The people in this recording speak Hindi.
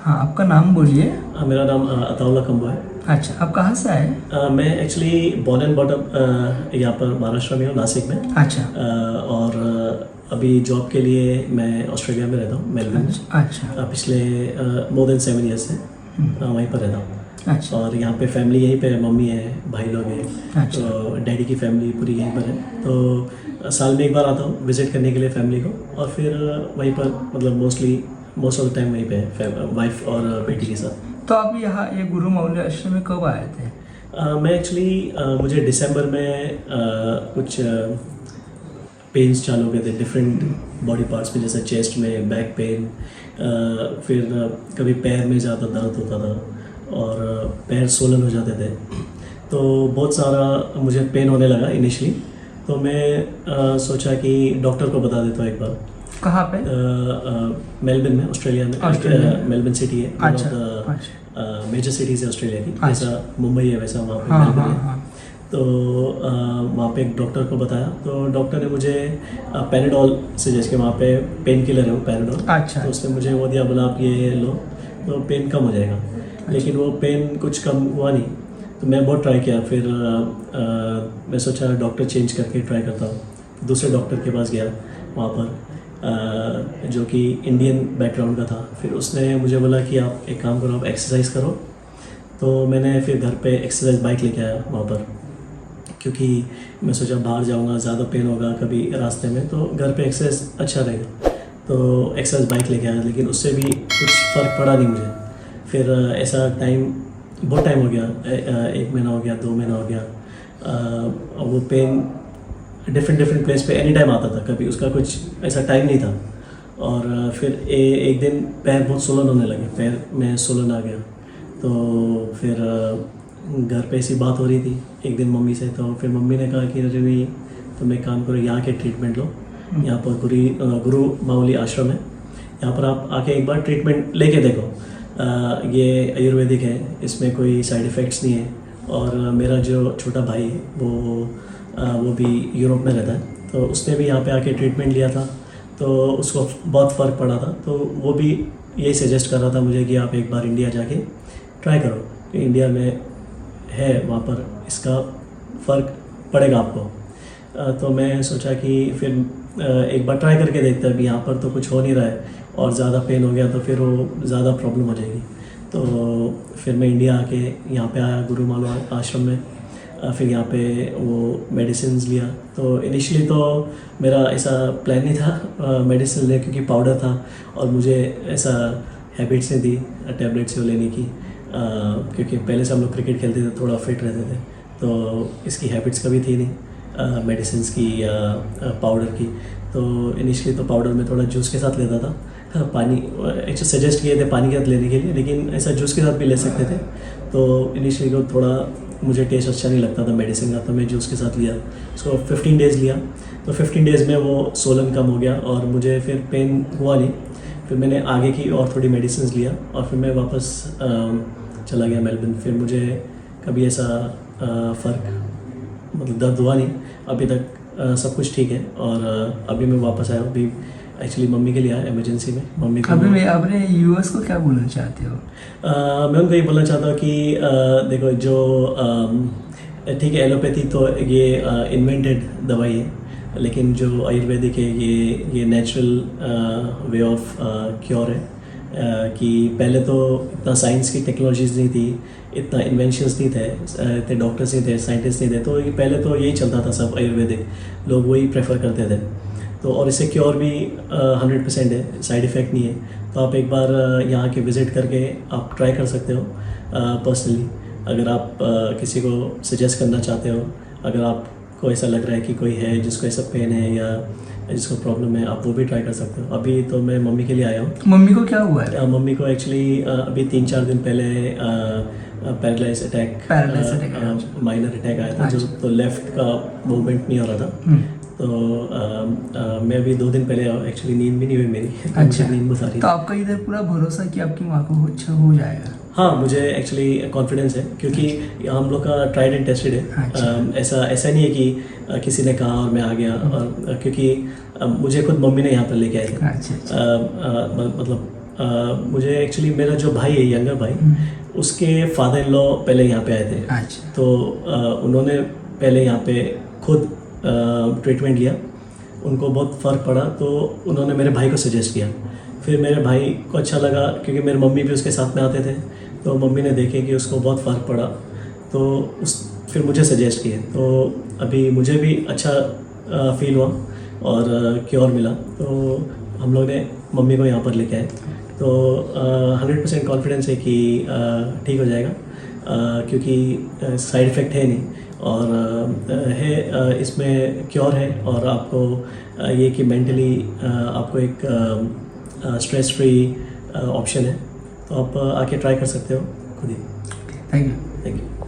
हाँ, आपका नाम बोलिए। मेरा नाम अताउल्ला कंबो है। अच्छा, आप कहाँ से आए? मैं एक्चुअली बॉर्न एंड बॉटअप यहाँ पर महाराष्ट्र में हूँ, नासिक में। अच्छा। और अभी जॉब के लिए मैं ऑस्ट्रेलिया में रहता हूँ, मेलबर्न में। अच्छा। पिछले मोर देन 7 ईयर्स से वहीं पर रहता हूँ। अच्छा। और यहाँ पे फैमिली यहीं पे, मम्मी है, भाई लोग हैं। अच्छा। तो डैडी की फैमिली पूरी यहीं पर है। तो साल में एक बार आता हूँ विज़िट करने के लिए फैमिली को, और फिर वहीं पर मतलब मोस्ट ऑफ द टाइम वहीं पे है वाइफ और बेटी के साथ। तो आप यहाँ ये गुरु मौली आश्रम में कब आए थे? मैं एक्चुअली मुझे दिसंबर में कुछ पेन्स चालू हो गए थे डिफरेंट बॉडी पार्ट्स में, जैसे चेस्ट में, बैक पेन, फिर कभी पैर में ज़्यादा दर्द होता था और पैर सोलन हो जाते थे। तो बहुत सारा मुझे पेन होने लगा इनिशियली। तो मैं सोचा कि डॉक्टर को बता देता हूँ एक बार। कहाँ पे? मेलबर्न में, ऑस्ट्रेलिया में। मेलबर्न सिटी है, अच्छा। मेजर सिटीज़ है ऑस्ट्रेलिया की। अच्छा। जैसा मुंबई है वैसा वहाँ पे हाँ, मेलबर्न हाँ, है। तो वहाँ पे एक डॉक्टर को बताया, तो डॉक्टर ने मुझे पैराडॉल सजेस्ट किया। वहाँ पे पेन किलर है वो पैराडॉल। अच्छा। तो उसने मुझे वो दिया, बोला आप ये लो तो पेन कम हो जाएगा। लेकिन वो पेन कुछ कम हुआ नहीं। तो मैं बहुत ट्राई किया। फिर मैं सोचा डॉक्टर चेंज करके ट्राई करता हूँ। दूसरे डॉक्टर के पास गया वहाँ पर, जो कि इंडियन बैकग्राउंड का था। फिर उसने मुझे बोला कि आप एक काम करो, आप एक्सरसाइज करो। तो मैंने फिर घर पे एक्सरसाइज बाइक लेके आया वहाँ पर, क्योंकि मैं सोचा बाहर जाऊँगा ज़्यादा पेन होगा कभी रास्ते में, तो घर पे एक्सरसाइज अच्छा रहेगा। तो एक्सरसाइज बाइक लेके आया, लेकिन उससे भी कुछ फ़र्क पड़ा नहीं मुझे। फिर ऐसा बहुत टाइम हो गया, 1 महीना हो गया, 2 महीना हो गया। वो पेन डिफरेंट प्लेस पे एनी टाइम आता था, कभी उसका कुछ ऐसा टाइम नहीं था। और फिर एक दिन पैर बहुत सोलन होने लगे, पैर में सोलन आ गया। तो फिर घर पे ऐसी बात हो रही थी एक दिन मम्मी से। तो फिर मम्मी ने कहा कि अरे नहीं, तुम एक काम करो, यहाँ के ट्रीटमेंट लो। यहाँ पर गुरु मौली आश्रम है, यहाँ पर आप आके एक बार ट्रीटमेंट लेके देखो। ये आयुर्वेदिक है, इसमें कोई साइड इफ़ेक्ट्स नहीं है। और मेरा जो छोटा भाई है वो भी यूरोप में रहता है, तो उसने भी यहाँ पे आके ट्रीटमेंट लिया था, तो उसको बहुत फ़र्क पड़ा था। तो वो भी यही सजेस्ट कर रहा था मुझे कि आप एक बार इंडिया जाके ट्राई करो, कि इंडिया में है वहाँ पर इसका फ़र्क पड़ेगा आपको। तो मैं सोचा कि फिर एक बार ट्राई करके देखते हैं। अभी यहाँ पर तो कुछ हो नहीं रहा है, और ज़्यादा पेन हो गया तो फिर वो ज़्यादा प्रॉब्लम हो जाएगी। तो फिर मैं इंडिया आके यहाँ पे आया गुरु मौली आश्रम में। फिर यहाँ पे वो मेडिसिन लिया। तो इनिशियली तो मेरा ऐसा प्लान नहीं था मेडिसिन लेने, क्योंकि पाउडर था और मुझे ऐसा हैबिट्स नहीं थी टैबलेट्स वो लेने की, क्योंकि पहले से हम लोग क्रिकेट खेलते थे, थोड़ा फिट रहते थे, तो इसकी हैबिट्स कभी थी नहीं मेडिसिन की या पाउडर की। तो इनिशियली तो पाउडर में थोड़ा जूस के साथ लेता था, पानी एक्चुअली सजेस्ट किए थे पानी के साथ लेने के लिए, लेकिन ऐसा जूस के साथ भी ले सकते थे। तो इनिशियली तो थोड़ा मुझे टेस्ट अच्छा नहीं लगता था मेडिसिन का, तो मैं जूस के साथ लिया। उसको 15 डेज़ लिया, तो 15 डेज़ में वो सोलन कम हो गया और मुझे फिर पेन हुआ नहीं। फिर मैंने आगे की और थोड़ी मेडिसिन लिया और फिर मैं वापस चला गया मेलबर्न। फिर मुझे कभी ऐसा फ़र्क मतलब दर्द हुआ नहीं अभी तक। सब कुछ ठीक है। और अभी मैं वापस आया हूँ। अभी एक्चुअली मम्मी के लिए आया इमरजेंसी में। मम्मी को अभी आपने यूएस को क्या बोलना चाहते हो? मैं उनको ये बोलना चाहता हूँ कि देखो, जो ठीक है एलोपैथी तो ये इन्वेंटेड दवाई है, लेकिन जो आयुर्वेदिक है ये नेचुरल वे ऑफ क्योर है। कि पहले तो इतना साइंस की टेक्नोलॉजीज़ नहीं थी, इतना इन्वेंशंस नहीं थे, इतने डॉक्टर्स नहीं थे, साइंटिस्ट नहीं थे। तो ये पहले तो यही चलता था, सब आयुर्वेदिक लोग वही प्रेफर करते थे। तो और इससे क्योर भी 100% है, साइड इफ़ेक्ट नहीं है। तो आप एक बार यहाँ के विज़िट करके आप ट्राई कर सकते हो पर्सनली। अगर आप किसी को सजेस्ट करना चाहते हो, अगर आपको ऐसा लग रहा है कि कोई है जिसको ऐसा पेन है या जिसको प्रॉब्लम है, आप वो भी ट्राई कर सकते हो। अभी तो मैं मम्मी के लिए आया हूँ। मम्मी को क्या हुआ है? मम्मी को एक्चुअली अभी 3-4 दिन पहले पैरालाइज अटैक माइनर अटैक आया था। जो तो लेफ़्ट का मूवमेंट नहीं हो रहा था। तो मैं अभी 2 दिन पहले एक्चुअली नींद भी नहीं हुई मेरी। अच्छा। नींद बहुत आ रही। तो आपका इधर पूरा भरोसा कि आपकी माँ को अच्छा हो जाएगा? हाँ, मुझे एक्चुअली कॉन्फिडेंस है, क्योंकि हम लोग का ट्राइड एंड टेस्टेड है। ऐसा नहीं है कि किसी ने कहा और मैं आ गया। और क्योंकि मुझे खुद मम्मी ने यहाँ पर लेके आई है। अच्छा। मतलब मुझे एक्चुअली मेरा जो भाई है, यंगर भाई, उसके फादर इन लॉ पहले यहाँ पे आए थे। अच्छा। तो उन्होंने पहले यहाँ पे खुद ट्रीटमेंट लिया, उनको बहुत फ़र्क पड़ा, तो उन्होंने मेरे भाई को सजेस्ट किया। फिर मेरे भाई को अच्छा लगा, क्योंकि मेरे मम्मी भी उसके साथ में आते थे, तो मम्मी ने देखे कि उसको बहुत फ़र्क पड़ा, तो फिर मुझे सजेस्ट किए। तो अभी मुझे भी अच्छा फील हुआ और क्योर मिला, तो हम लोग ने मम्मी को यहाँ पर लेके आए। तो 100% कॉन्फिडेंस है कि ठीक हो जाएगा, क्योंकि साइड इफ़ेक्ट है नहीं, और इसमें क्योर है, और आपको ये कि मेंटली आपको एक स्ट्रेस फ्री ऑप्शन है, तो आप आके ट्राई कर सकते हो खुद ही। Thank you. Thank you.